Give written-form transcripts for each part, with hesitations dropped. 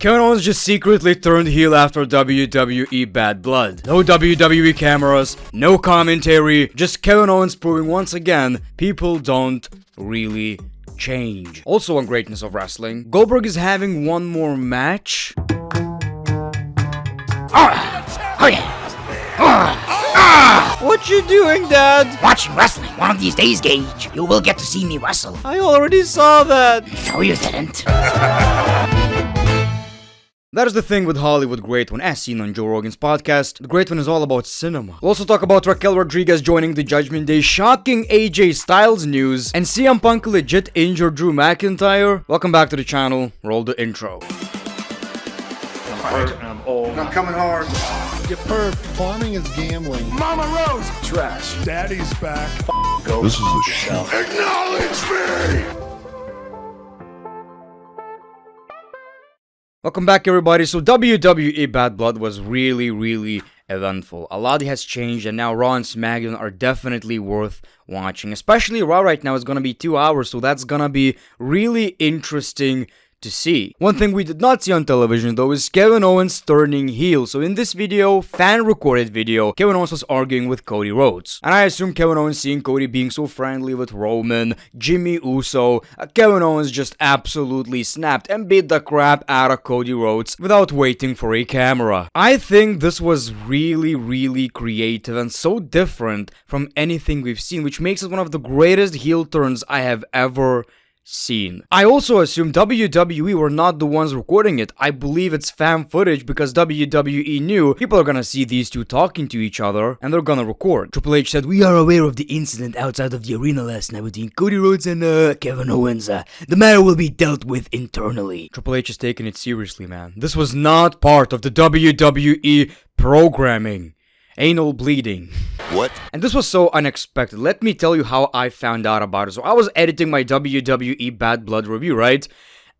Kevin Owens just secretly turned heel after WWE Bad Blood. No WWE cameras, no commentary, just Kevin Owens proving once again people don't really change. Also on greatness of wrestling, Goldberg is having one more match. Oh yeah. What you doing, Dad? Watching wrestling. One of these days, Gage, you will get to see me wrestle. I already saw that. No, you didn't. That is the thing with Hollywood Great One, as seen on Joe Rogan's podcast. The Great One is all about cinema. We'll also talk about Raquel Rodriguez joining the Judgment Day, shocking AJ Styles news, and CM Punk legit injured Drew McIntyre. Welcome back to the channel. Roll the intro. I'm old. I'm coming hard. You perv, farming is gambling. Mama Rose. Trash. Daddy's back. Go This is the shit. acknowledge me! Welcome back, everybody. So WWE Bad Blood was really eventful. A lot has changed, and now Raw and SmackDown are definitely worth watching. Especially Raw right now is gonna be 2 hours, so that's gonna be really interesting to see. One thing we did not see on television though is Kevin Owens turning heel. So in this video, fan recorded video, Kevin Owens was arguing with Cody Rhodes. And I assume Kevin Owens seeing Cody being so friendly with Roman, Jimmy Uso, Kevin Owens just absolutely snapped and beat the crap out of Cody Rhodes without waiting for a camera. I think this was really creative and so different from anything we've seen, which makes it one of the greatest heel turns I have ever seen. I also assume WWE were not the ones recording it. I believe it's fan footage because WWE knew people are gonna see these two talking to each other and they're gonna record. Triple H said, "We are aware of the incident outside of the arena last night between Cody Rhodes and Kevin Owens. The matter will be dealt with internally." Triple H is taking it seriously, man. This was not part of the WWE programming. Anal bleeding. What? And this was so unexpected. Let me tell you how I found out about it. So I was editing my WWE Bad Blood review, right?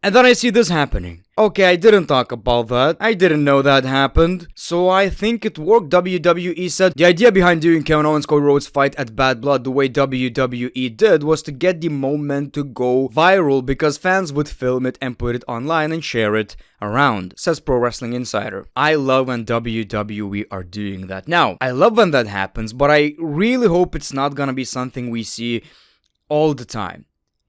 And then I see this happening. Okay, I didn't talk about that. I didn't know that happened. So I think it worked. WWE said the idea behind doing Kevin Owens Cody Rhodes fight at Bad Blood the way WWE did was to get the moment to go viral because fans would film it and put it online and share it around, says Pro Wrestling Insider. I love when WWE are doing that. Now, I love when that happens, but I really hope it's not gonna be something we see all the time.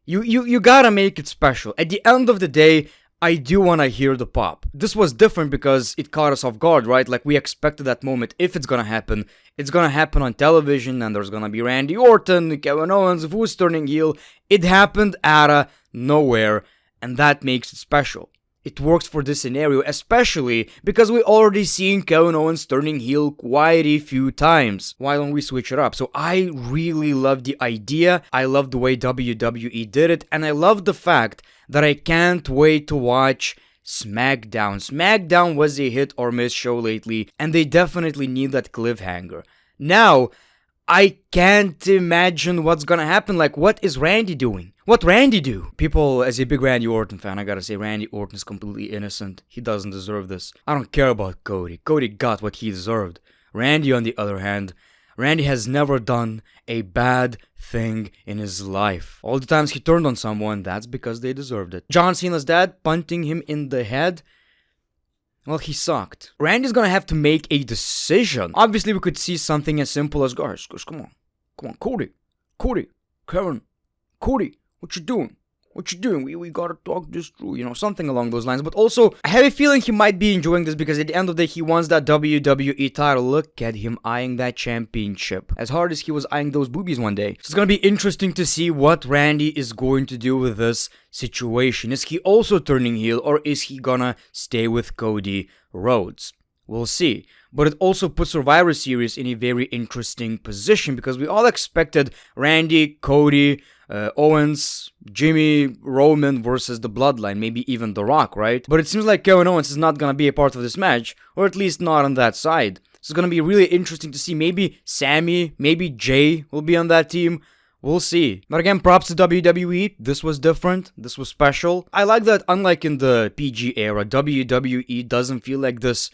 You gotta make it special. At the end of the day, I do wanna hear the pop. This was different because it caught us off guard, right? Like, we expected that moment. If it's gonna happen, it's gonna happen on television, and there's gonna be Randy Orton, Kevin Owens, who's turning heel. It happened out of nowhere, and that makes it special. It works for this scenario, especially because we already seen Kevin Owens turning heel quite a few times. Why don't we switch it up? So I really love the idea, I love the way WWE did it, and I love the fact that I can't wait to watch SmackDown. SmackDown was a hit or miss show lately, and they definitely need that cliffhanger. Now, I can't imagine what's gonna happen. Like, what is Randy doing? What Randy do? People, as a big Randy Orton fan, I gotta say, Randy Orton is completely innocent. He doesn't deserve this. I don't care about Cody. Cody got what he deserved. Randy, on the other hand, Randy has never done a bad thing in his life. All the times he turned on someone, that's because they deserved it. John Cena's dad punting him in the head, well, he sucked. Randy's gonna have to make a decision. Obviously, we could see something as simple as, guys, come on, Cody, Kevin, Cody, what you doing? We gotta talk this through, something along those lines. But also, I have a feeling he might be enjoying this because at the end of the day, he wants that WWE title. Look at him eyeing that championship as hard as he was eyeing those boobies one day. So it's gonna be interesting to see what Randy is going to do with this situation. Is he also turning heel, or is he gonna stay with Cody Rhodes? We'll see. But it also puts Survivor Series in a very interesting position because we all expected Randy, Cody, Owens, Jimmy, Roman versus the Bloodline, maybe even The Rock, right? But it seems like Kevin Owens is not gonna be a part of this match, or at least not on that side. So it's gonna be really interesting to see. Maybe Sammy, maybe Jay will be on that team. We'll see. But again, props to WWE. This was different. This was special. I like that, unlike in the PG era, WWE doesn't feel like this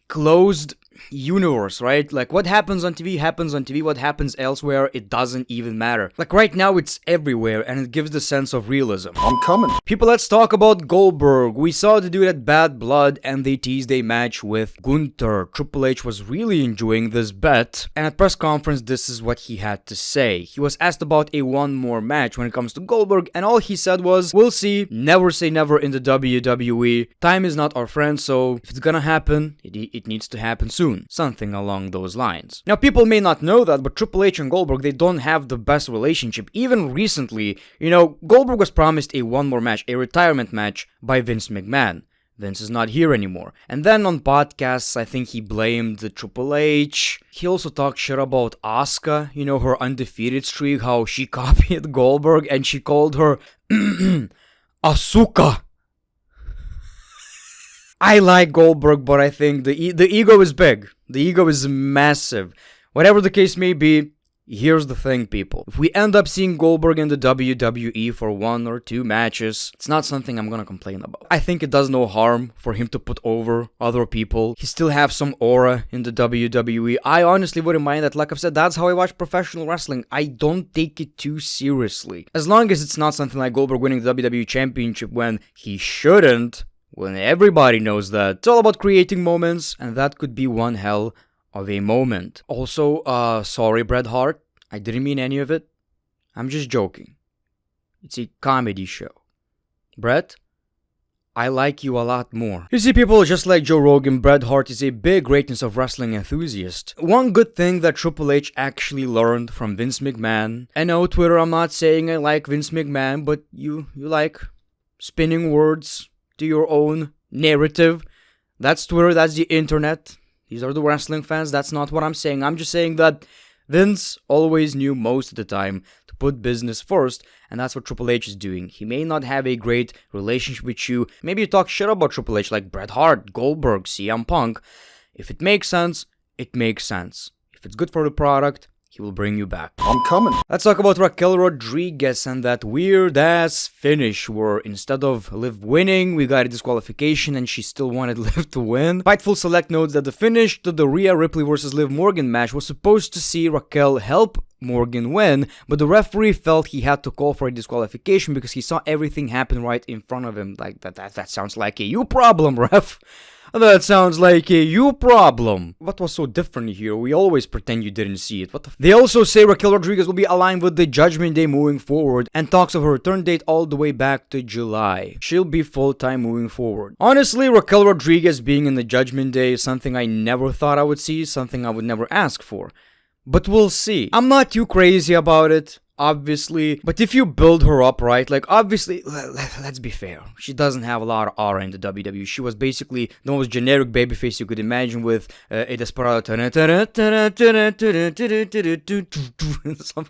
closed universe, right? Like, what happens on TV happens on TV, what happens elsewhere, it doesn't even matter. Like, right now, it's everywhere, and it gives the sense of realism. I'm coming. People, let's talk about Goldberg. We saw the dude at Bad Blood, and they teased a match with Gunther. Triple H was really enjoying this bet, and at press conference, this is what he had to say. He was asked about a one more match when it comes to Goldberg, and all he said was, we'll see, never say never in the WWE. Time is not our friend, so if it's gonna happen, it needs to happen soon. Something along those lines. Now, people may not know that, but Triple H and Goldberg, they don't have the best relationship. Even recently, Goldberg was promised a one more match, a retirement match by Vince McMahon. Vince is not here anymore. And then on podcasts, I think he blamed the Triple H. He also talked shit about Asuka, her undefeated streak, how she copied Goldberg and she called her Asuka. I like Goldberg, but I think the ego is big. The ego is massive. Whatever the case may be, here's the thing, people. If we end up seeing Goldberg in the WWE for 1 or 2 matches, it's not something I'm gonna complain about. I think it does no harm for him to put over other people. He still have some aura in the WWE. I honestly wouldn't mind that. Like I've said, that's how I watch professional wrestling. I don't take it too seriously. As long as it's not something like Goldberg winning the WWE Championship when he shouldn't, when everybody knows that. It's all about creating moments, and that could be one hell of a moment. Also, sorry Bret Hart, I didn't mean any of it. I'm just joking. It's a comedy show. Bret, I like you a lot more. You see, people, just like Joe Rogan, Bret Hart is a big Greatness of Wrestling enthusiast. One good thing that Triple H actually learned from Vince McMahon. I know, Twitter, I'm not saying I like Vince McMahon, but you like spinning words to your own narrative. That's Twitter, that's the internet. These are the wrestling fans, that's not what I'm saying. I'm just saying that Vince always knew most of the time to put business first, and that's what Triple H is doing. He may not have a great relationship with you. Maybe you talk shit about Triple H like Bret Hart, Goldberg, CM Punk. If it makes sense, it makes sense. If it's good for the product, he will bring you back. I'm coming. Let's talk about Raquel Rodriguez and that weird-ass finish where instead of Liv winning, we got a disqualification and she still wanted Liv to win. Fightful Select notes that the finish to the Rhea Ripley vs. Liv Morgan match was supposed to see Raquel help Morgan win, but the referee felt he had to call for a disqualification because he saw everything happen right in front of him. Like, that sounds like a you problem, ref. That sounds like a you problem. What was so different here? We always pretend you didn't see it. They also say Raquel Rodriguez will be aligned with the Judgment Day moving forward and talks of her return date all the way back to July. She'll be full-time moving forward. Honestly, Raquel Rodriguez being in the Judgment Day is something I never thought I would see, something I would never ask for. But we'll see. I'm not too crazy about it, obviously, but if you build her up right, like, obviously, let's be fair, she doesn't have a lot of aura in the WWE. She was basically the most generic babyface you could imagine with a desperado. Something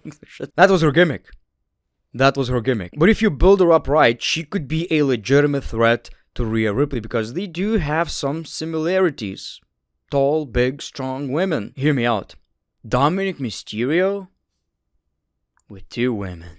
like shit. That was her gimmick. But if you build her up right, she could be a legitimate threat to Rhea Ripley because they do have some similarities. Tall, big, strong women. Hear me out. Dominic Mysterio with 2 women.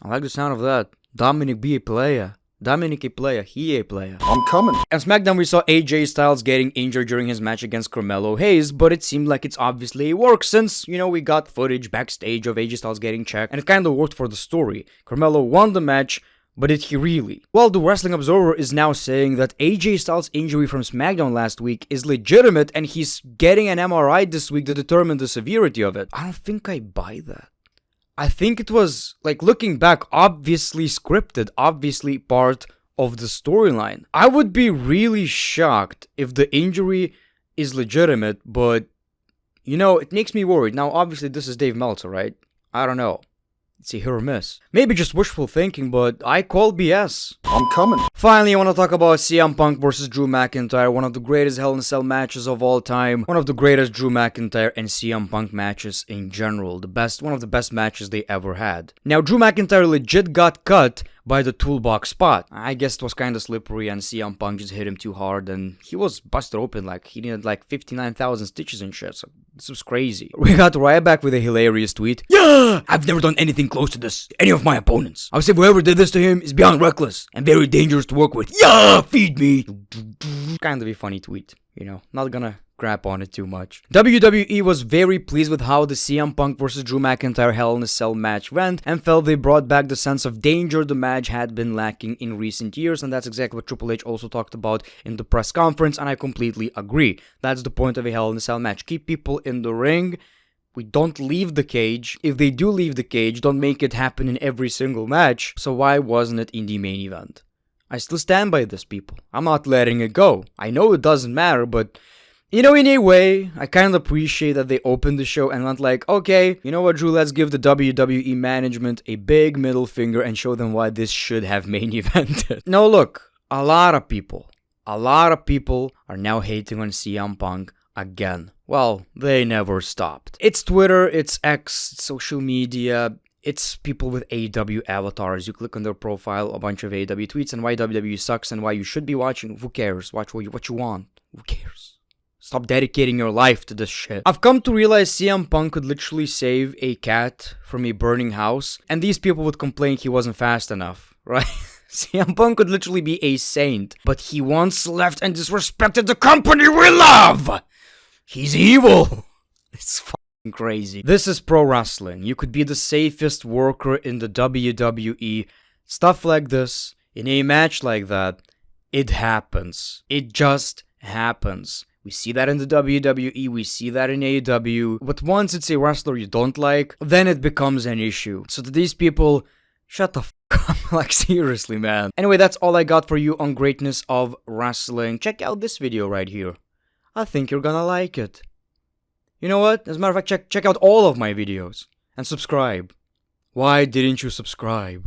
I like the sound of that. Dominic be a player. Dominic a player. He a player. I'm coming. On SmackDown, we saw AJ Styles getting injured during his match against Carmelo Hayes, but it seemed like it's obviously a work since, we got footage backstage of AJ Styles getting checked, and it kind of worked for the story. Carmelo won the match, but did he really? Well, the Wrestling Observer is now saying that AJ Styles' injury from SmackDown last week is legitimate and he's getting an MRI this week to determine the severity of it. I don't think I buy that. I think it was, like, looking back, obviously scripted, obviously part of the storyline. I would be really shocked if the injury is legitimate, but, it makes me worried. Now, obviously, this is Dave Meltzer, right? I don't know. It's a hit or miss. Maybe just wishful thinking, but I call BS. I'm coming. Finally, I want to talk about CM Punk versus Drew McIntyre, one of the greatest Hell in a Cell matches of all time, one of the greatest Drew McIntyre and CM Punk matches in general, one of the best matches they ever had. Now, Drew McIntyre legit got cut by the toolbox spot. I guess it was kind of slippery and CM Punk just hit him too hard and he was busted open, like he needed like 59,000 stitches and shit, so this was crazy. We got Ryback with a hilarious tweet. Yeah! I've never done anything close to this to any of my opponents. I would say whoever did this to him is beyond reckless and very dangerous to work with. Yeah! Feed me! Kind of a funny tweet. not gonna crap on it too much. WWE was very pleased with how the CM Punk vs Drew McIntyre Hell in a Cell match went, and felt they brought back the sense of danger the match had been lacking in recent years, and that's exactly what Triple H also talked about in the press conference, and I completely agree. That's the point of a Hell in a Cell match. Keep people in the ring. We don't leave the cage. If they do leave the cage, don't make it happen in every single match. So why wasn't it in the main event? I still stand by this, people. I'm not letting it go. I know it doesn't matter, but in a way, I kind of appreciate that they opened the show and went like, okay, you know what, Drew, let's give the WWE management a big middle finger and show them why this should have main evented. No, look, a lot of people are now hating on CM Punk again. Well, they never stopped. It's Twitter, it's X, it's social media, it's people with AEW avatars. You click on their profile, a bunch of AEW tweets, and why WWE sucks and why you should be watching. Who cares? Watch what you want. Who cares? Stop dedicating your life to this shit. I've come to realize CM Punk could literally save a cat from a burning house, and these people would complain he wasn't fast enough, right? CM Punk could literally be a saint, but he once left and disrespected the company we love! He's evil! It's fucking crazy. This is pro wrestling. You could be the safest worker in the WWE. Stuff like this, in a match like that, it happens. It just happens. We see that in the WWE, we see that in AEW, but once it's a wrestler you don't like, then it becomes an issue. So to these people, shut the fuck up, like seriously, man. Anyway, that's all I got for you on greatness of wrestling. Check out this video right here. I think you're gonna like it. You know what? As a matter of fact, check out all of my videos. And subscribe. Why didn't you subscribe?